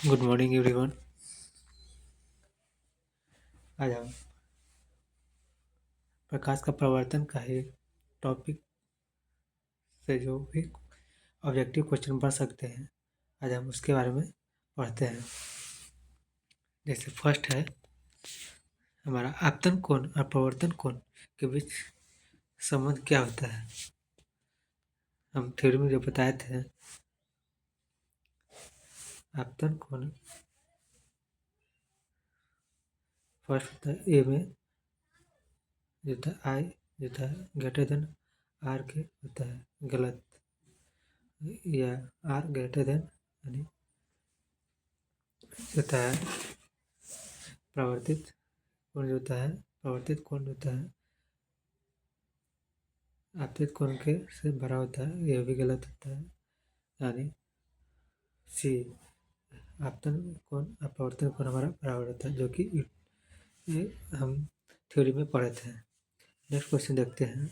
Good morning everyone. आज हम प्रकाश का प्रवर्तन का ही टॉपिक से जो भी ऑब्जेक्टिव क्वेश्चन बन सकते हैं, आज हम उसके बारे में पढ़ते हैं। जैसे फर्स्ट है हमारा आपतन कोण और प्रवर्तन कोण के बीच संबंध क्या होता है। हम थ्योरी में जो बताए थे, आपतन कोण फर्स्ट होता है ए में जो था आई जो था ग्रेटर देन आर के होता है गलत, या आर ग्रेटर देन यानी होता है प्रवर्तित कोण जो होता है, प्रवर्तित कोण होता है आपतित कोण के से बड़ा होता है, यह भी गलत होता है। यानी सी आपतन कोण अपवर्तन कोण हमारा बराबर होता है, जो कि ये हम थ्योरी में पढ़े थे। नेक्स्ट क्वेश्चन देखते हैं,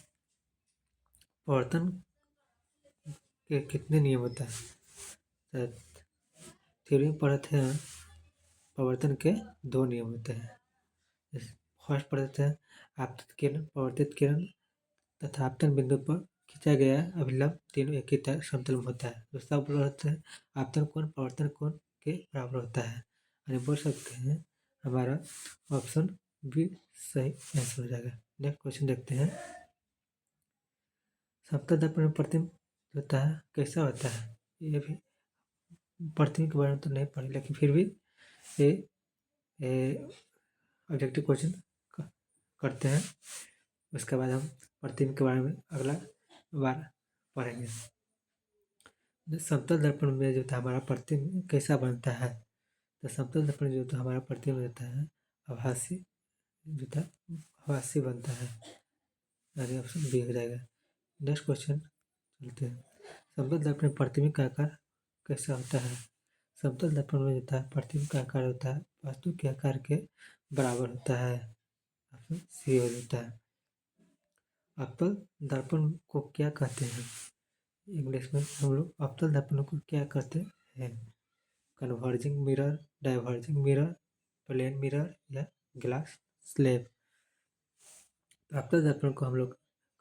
प्रवर्तन के कितने नियम होता है। थ्योरी में पढ़े थे प्रवर्तन के 2 नियम होते हैं। फर्स्ट पढ़े थे आपतित किरण प्रवर्तित किरण तथा आपतन बिंदु पर खींचा गया अभिलंब तीनों एक ही समतल में होता है। दूसरा होता है आपतन कोण प्रवर्तन कोण के बराबर होता है। यानी बोल सकते हैं हमारा ऑप्शन बी सही आंसर हो जाएगा। नेक्स्ट क्वेश्चन देखते हैं, समतल दर्पण में प्रतिबिंब होता है कैसा होता है। ये भी प्रतिबिंब के बारे में तो नहीं पढ़े, लेकिन फिर भी ये ऑब्जेक्टिव क्वेश्चन करते हैं। उसके बाद हम प्रतिबिंब के बारे में अगला बार पढ़ेंगे। समतल दर्पण में जो था हमारा प्रतिबिंब कैसा बनता है, तो समतल दर्पण जो था हमारा प्रतिबिंब रहता है आभासी जो था आभासी बनता है, यानी ऑप्शन बी हो जाएगा। नेक्स्ट क्वेश्चन चलते हैं, समतल दर्पण में प्रतिबिंब का आकार कैसा होता है। समतल दर्पण में जो था प्रतिबिंब का आकार होता है वस्तु के आकार के बराबर होता है, ऑप्शन सी हो जाता है। अवतल दर्पण को क्या कहते हैं, इंग्लिश में हम लोग अवतल दर्पण को क्या कहते हैं। Converging mirror, diverging mirror, plane mirror या ग्लास स्लैब। अवतल दर्पण को हम लोग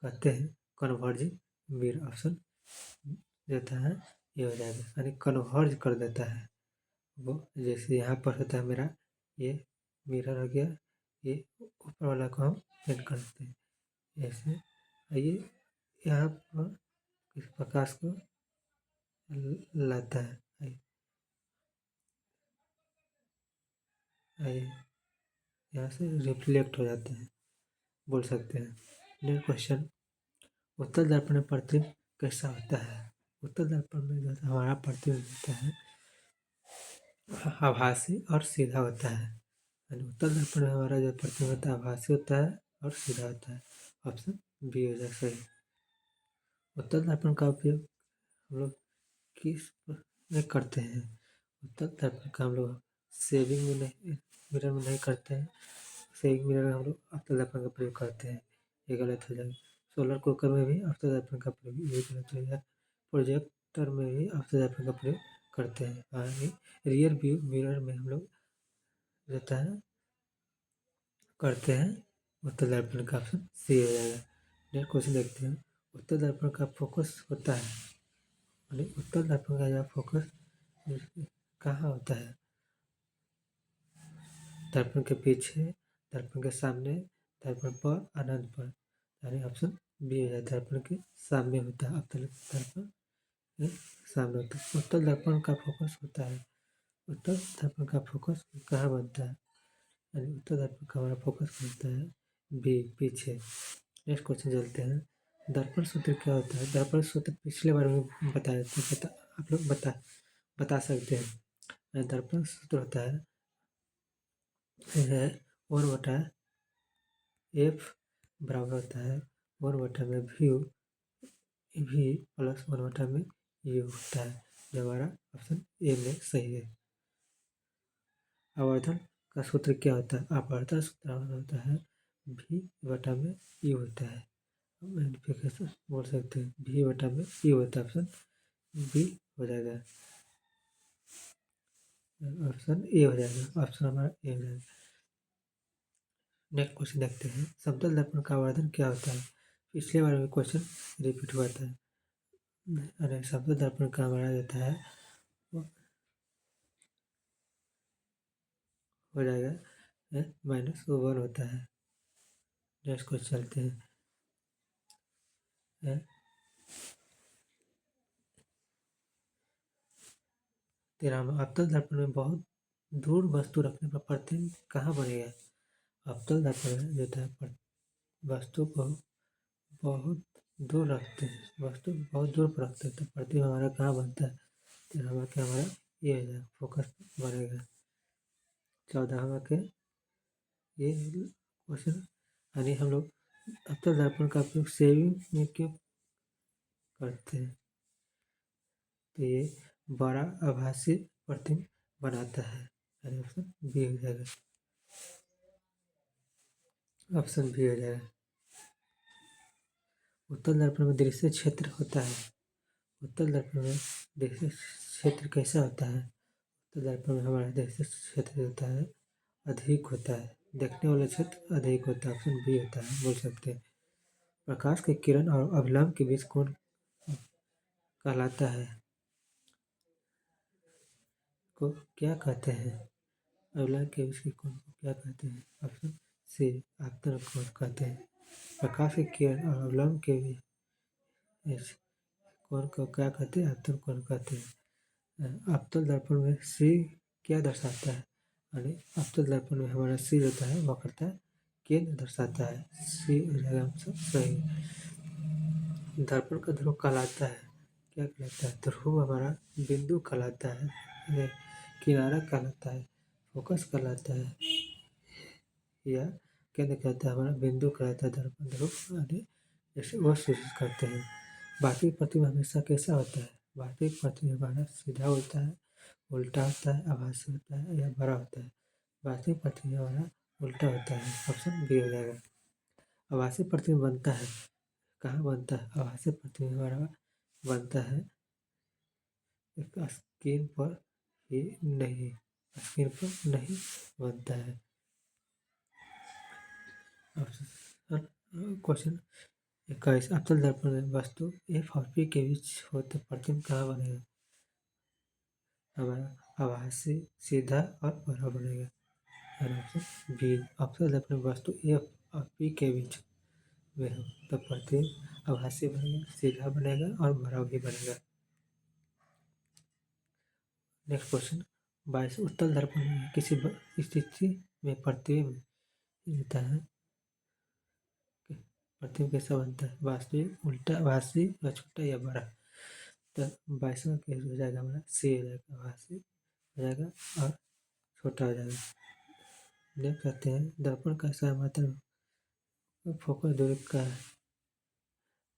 कहते हैं कन्वर्जिंग मिरर, ऑप्शन देता है ये हो जाएगा, यानी कन्वर्ज कर देता है वो। जैसे यहाँ पर होता है मेरा ये मिरर हो गया, ये ऊपर वाला को हम पेंट कर देते हैं ऐसे। आइए यहाँ पर इस प्रकाश को लाता है, आइए यहाँ से रिफ्लेक्ट हो जाते हैं, बोल सकते हैं। नेक्स्ट क्वेश्चन, उत्तल दर्पण में प्रतिबिंब कैसा होता है। उत्तल दर्पण में जो हमारा प्रतिबिंब होता है आभासी और सीधा होता है, यानी उत्तल दर्पण में हमारा जो प्रतिबिंब होता है आभासी होता है और सीधा होता है, ऑप्शन बी हो जाए सही। उत्तल दर्पण का उपयोग हम लोग किस में करते हैं। उत्तल दर्पण का हम लोग सेविंग में नहीं, मिरर में नहीं करते हैं। सेविंग मिरर में हम लोग उत्तल दर्पण का प्रयोग करते हैं, ये गलत हो जाएगा। सोलर कुकर में भी उत्तल दर्पण का प्रयोग, ये गलत हो जाएगा। प्रोजेक्टर में भी उत्तल दर्पण का प्रयोग करते हैं, यानी रियर व्यू मिरर में हम लोग रहता है करते हैं उत्तल दर्पण का, ऑप्शन सी हो जाएगा। नेक्स्ट क्वेश्चन देखते हैं, उत्तल दर्पण का फोकस होता है, यानी उत्तल दर्पण का जो फोकस कहाँ होता है। दर्पण के पीछे, दर्पण के सामने, दर्पण पर, अनंत पर, यानी ऑप्शन बी है दर्पण के सामने होता है। उत्तल दर्पण के सामने होता है। उत्तल दर्पण का फोकस होता है, उत्तल दर्पण का फोकस कहाँ बनता है, यानी उत्तल दर्पण का हमारा फोकस बनता है बी पीछे। नेक्स्ट क्वेश्चन चलते हैं, दर्पण सूत्र क्या होता है। दर्पण सूत्र पिछले बार में बताया था, आप लोग बता सकते हैं। दर्पण सूत्र होता है वन बटा एफ बराबर होता है वन बटा में वी प्लस वन बटा में यू होता है, जो हमारा ऑप्शन ए में सही है। आवर्धन का सूत्र क्या होता है। आवर्धन सूत्र होता है भी बटा में यू होता है, मैग्निफिकेशन बोल सकते हैं, भी बटा में यू होता है, ऑप्शन बी हो जाएगा। ऑप्शन ए हो जाएगा, ऑप्शन हमारा ए हो जाएगा। नेक्स्ट क्वेश्चन देखते हैं, समतल दर्पण का आवर्धन क्या होता है। पिछले बार में क्वेश्चन रिपीट हुआ था। अरे समतल दर्पण का हमारा देता है वो हो जाएगा -1 होता है। नेक्स्ट क्वेश्चन चलते हैं। तेरह में अवतल दर्पण में बहुत दूर वस्तु रखने पर प्रतिबिंब कहाँ बनेगा। अवतल दर्पण में देता है वस्तु को बहुत दूर रखते हैं, वस्तु बहुत दूर पर रखते हैं तो प्रतिबिंब हमारा कहाँ बनता है। तेरहवा के हमारा ये हो जाएगा, फोकस बनेगा। चौदहवा के ये क्वेश्चन, यानी हम लोग अवतल दर्पण का उपयोग शेविंग में क्यों करते हैं, तो ये बड़ा आभासी प्रतिबिंब बनाता है। यानी ऑप्शन बी हो जाएगा, ऑप्शन बी हो जाएगा। उत्तल दर्पण में दृश्य क्षेत्र होता है। उत्तल दर्पण में दृश्य क्षेत्र कैसा होता है। उत्तल दर्पण में हमारा दृश्य क्षेत्र होता है अधिक होता है, देखने वाला क्षेत्र अधिक होता है, ऑप्शन बी होता है, बोल सकते हैं। प्रकाश के किरण और अभिलंब के बीच कोण कहलाता है, को क्या कहते हैं। अभिलंब के बीच के कोण को क्या कहते हैं, ऑप्शन सी आपतन कोण कहते हैं। प्रकाश के किरण और अभिलंब के बीच कोण को क्या कहते हैं, आपतन कोण कहते हैं। अवतल दर्पण में सी क्या दर्शाता है, यानी अवतल दर्पण में हमारा सी होता है वक्रता केंद्र दर्शाता है, सी हो जाएगा आंसर सही। दर्पण का ध्रुव कहलाता है, क्या कहलाता है, ध्रुव हमारा बिंदु कहलाता है, किनारा कहलाता है, फोकस कहलाता है, या केंद्र कहता है हमारा बिंदु कहलाता है। दर्पण ध्रुव यानी जैसे वो सूचित करते हैं। बाकी प्रतिबिंब हमेशा कैसा होता है, बाकी प्रतिबिंब हमारा सीधा होता है, उल्टा होता है, आभासी होता है या बड़ा होता है। आभासी प्रतिबिंब हमारा उल्टा होता है, ऑप्शन बी हो जाएगा। आभासी प्रतिबिंब बनता है कहाँ बनता है, आभासी प्रतिबिंब हमारा बनता है स्क्रीन पर ही नहीं, स्क्रीन पर नहीं बनता है। क्वेश्चन 21, अवतल दर्पण में वस्तु एफ और पी के बीच हो तो प्रतिबिंब कहाँ बनेगा। हमारा आभासी सीधा और बड़ा बनेगा, ऑप्शन बी। अवतल दर्पण में वस्तु एफ और पी के बीच में हो तो प्रतिबिंब आभासी बनेगा, सीधा बनेगा और बड़ा भी बनेगा। नेक्स्ट क्वेश्चन 22, उत्तल दर्पण में किसी स्थिति में प्रतिबिंब होता है, प्रतिबिंब कैसा बनता है, वास्तविक, उल्टा, आभासी या छोटा या बड़ा। तो 22वां केस हो जाएगा हमारा सी हो जाएगा, आभासी हो जाएगा और छोटा हो जाएगा। नेक्स्ट आते हैं, दर्पण का समांतर फोकस दूरी का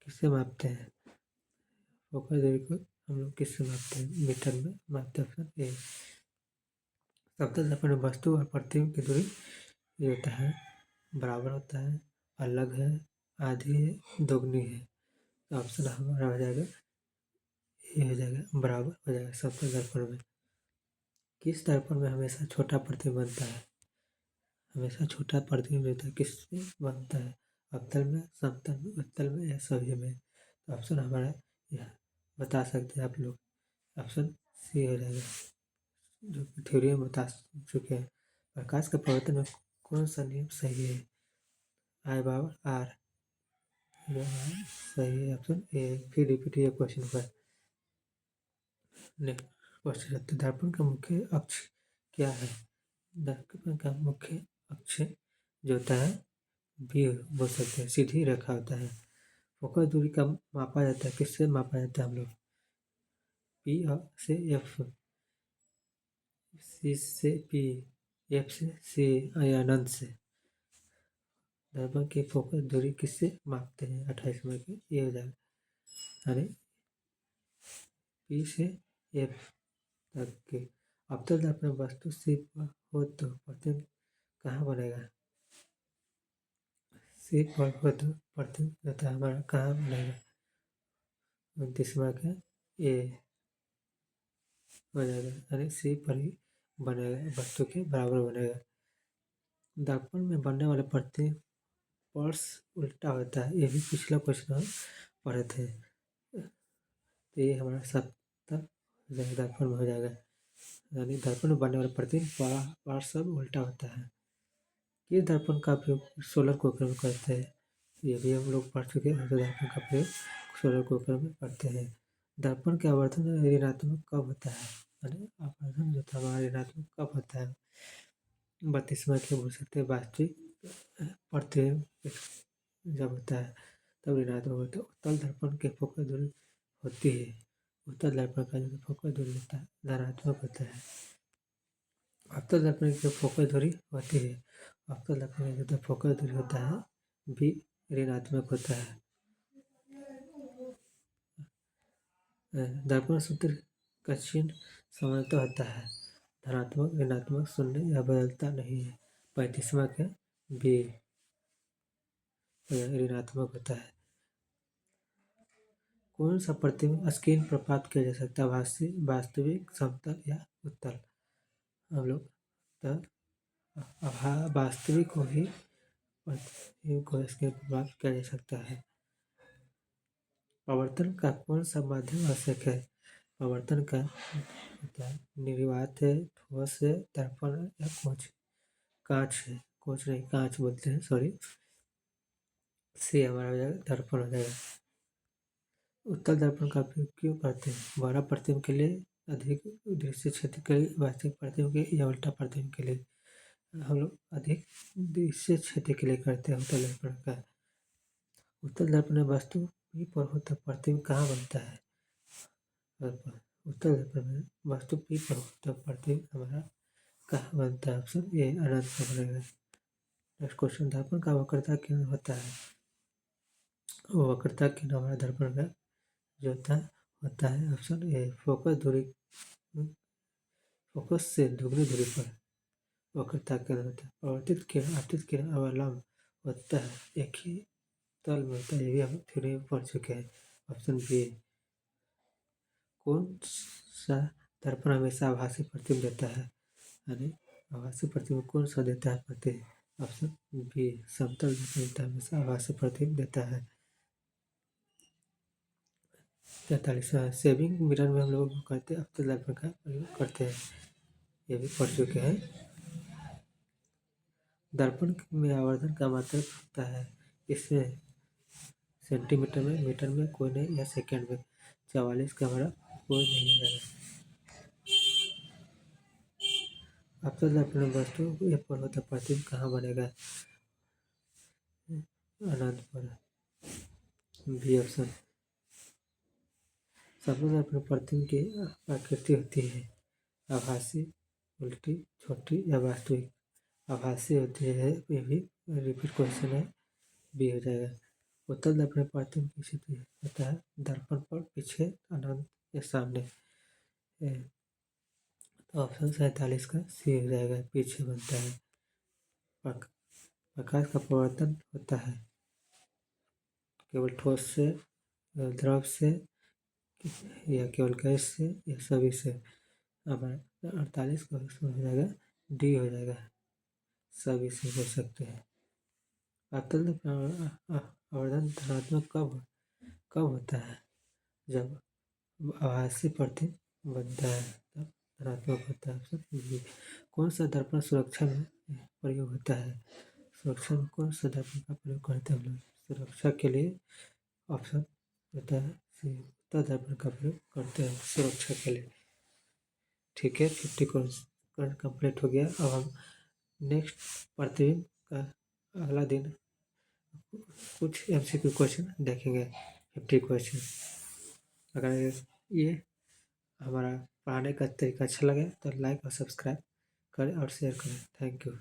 किससे मापते हैं। फोकस दूरी को हम लोग किससे मापते हैं, मीटर में मापते हैं, ऑप्शन ए। समतल दर्पण में वस्तु और प्रतिबिंब की दूरी ये होता है बराबर होता है, अलग है, आधी है, दोगुनी है। तो ऑप्शन हमारा हो जाएगा ये हो जाएगा, बराबर हो जाएगा। समतल दर्पण में किस दर्पण में हमेशा छोटा प्रतिबिंब बनता है, हमेशा छोटा प्रतिबिंब रहता है, किससे बनता है, अवतल में, समतल में, उत्तल में या सभी में। तो ऑप्शन हमारा यह बता सकते हैं आप लोग, ऑप्शन सी हो जाएगा, जो कि थ्योरी में बता चुके हैं। प्रकाश के प्रवर्तन में कौन सा नियम सही है, आई बराबर आर सही है, ऑप्शन ए। फिर रिपीट ये क्वेश्चन पर। नेक्स्ट क्वेश्चन है, दर्पण का मुख्य अक्ष क्या है। दर्पण का मुख्य अक्ष जो होता है बी बोल सकते हैं, सीधी रेखा होता है। फोकस दूरी का मापा जाता है, किससे मापा जाता है हम लोग, पी से एफ, सी से पी, एफ से सी या अनंत से। दर्पण की फोकस दूरी किससे मापते हैं, 28 में के ये हो जाएगा, यानी पी से एफ तक के। अवतल दर्पण वस्तु सी पर हो तो प्रतिबिंब कहाँ बनेगा, सी पर हो तो प्रतिबिंब रहता है हमारा कहाँ बनेगा, 29वां का ए हो जाएगा, यानी सी पर ही बनेगा, वस्तु के बराबर बनेगा। दर्पण में बनने वाले पर्स उल्टा होता है। ये भी पिछला क्वेश्चन हम पढ़े थे। तो ये हमारा सप्तक दर्पण में हो जाएगा, यानी दर्पण में बनने वाले प्रतिबिंब पार्श्व सब उल्टा होता है। किस दर्पण का उपयोग सोलर कुकर में करते हैं? ये भी हम लोग पढ़ चुके हैं। दर्पण का प्रयोग सोलर कुकर में करते हैं। दर्पण के आवर्धन ऋणात्मक कब होता है? यानी आवर्धन जो था हमारा ऋणात्मक कब होता है? 32वां क्या बोल सकते हैं, वास्तविक प्रतिबिंब जब होता है तब ऋणात्मक होता है। उत्तल दर्पण के फोकस दूरी होती है। उत्तल दर्पण का जो फोकस दूरी होता है धनात्मक होता है। अवतल दर्पण की फोकस दूरी होती है। अवतल दर्पण की जो फोकस दूरी होता है भी ऋणात्मक होता है। दर्पण सूत्र का चिन्ह सामान्यतः होता है धनात्मक, ऋणात्मक, शून्य या बदलता नहीं है। 35वां का भी ऋणात्मक होता है। कौन सा प्रतिबिंब स्क्रीन पर प्राप्त किया जा सकता है? आभासी, वास्तविक, समतल या उत्तल? हम लोग वास्तविक को ही प्रतिबिंब को स्क्रीन पर प्राप्त किया जा सकता है। पवर्तन का कौन सा माध्यम आवश्यक है? पवर्तन का निर्वात है, ठोस है, दर्पण या कोच? कांच है, कोच नहीं, कांच बोलते हैं, सॉरी। से हमारा हो जाएगा दर्पण हो जाएगा। उत्तल दर्पण का उपयोग क्यों करते हैं? बड़ा प्रतिबिंब के लिए, अधिक दृश्य क्षेत्र के लिए, वास्तविक प्रतिबिंब के या उल्टा प्रतिबिंब के लिए? हम लोग अधिक दृश्य क्षेत्र के लिए करते हैं उत्तल दर्पण का। उत्तल दर्पण में वस्तु पर होता प्रतिबिंब कहाँ बनता है? उत्तल दर्पण में वस्तु पी पर होता प्रतिबिंब हमारा कहाँ बनता है? ऑप्शन ए अनंत का बनेगा। नेक्स्ट क्वेश्चन, दर्पण का वक्रता केंद्र होता है? वक्रता केंद्र हमारा दर्पण का जो होता है ऑप्शन ए फोकस दूरी, फोकस से दुगनी दूरी पर वक्रता केंद्र होता है। परावर्तित किरण, आपतित किरण अवलंब होता है एक ही तल में होता है। ये भी हम थ्योरी में पढ़ चुके हैं। Option B. कौन सा दर्पण हमेशा आभासी प्रतिबिंब देता है? यानी आभासी प्रतिबिंब कौन सा देता है प्रतिबिंब? ऑप्शन बी समतल दर्पण हमेशा आभासी प्रतिबिंब देता है। 43वां सेविंग मिरर में हम लोग करते हैं अवतल दर्पण का प्रयोग करते हैं। ये भी पढ़ चुके हैं। दर्पण में आवर्धन का मात्रक होता है इसमें सेंटीमीटर में, मीटर में कोई नहीं, या सेकंड में? 44 का हमारा कोई नहीं है। अवतल दर्पण में वस्तु पर होता प्रतिबिंब कहाँ बनेगा? अनंत पर, बी ऑप्शन। समतल दर्पण प्रतिबिंब की आकृति होती है आभासी, उल्टी, छोटी या वास्तविक? आभासी होती है। ये भी रिपीट क्वेश्चन है, बी हो जाएगा। उत्तल दर्पण प्रतिबिंब की स्थिति होता है दर्पण पर पीछे, अनंत या सामने? तो ऑप्शन 47 का सी हो जाएगा, पीछे बनता है। प्रकाश का परावर्तन होता है केवल ठोस से, द्रव से, या केवल गैस से, या सभी से? हमारा 48 का हो जाएगा, डी हो जाएगा, सभी से हो सकते हैं। अवतल आवर्धन धनात्मक कब होता है? जब आभासी प्रतिबिंब बनता है तब धनात्मक होता है। Option B. कौन सा दर्पण सुरक्षा में प्रयोग होता है? सुरक्षा में कौन सा दर्पण का प्रयोग करते हैं हम लोग? सुरक्षा के लिए ऑप्शन होता है सी, उत्तल दर्पण का प्रयोग करते हैं सुरक्षा के लिए। ठीक है, 50 क्वेश्चन कंप्लीट हो गया। अब हम नेक्स्ट प्रतिबिंब का अगला दिन कुछ MCQ क्वेश्चन देखेंगे। 50 क्वेश्चन। अगर ये हमारा पढ़ाने का तरीका अच्छा लगे तो लाइक और सब्सक्राइब करें और शेयर करें। Thank you.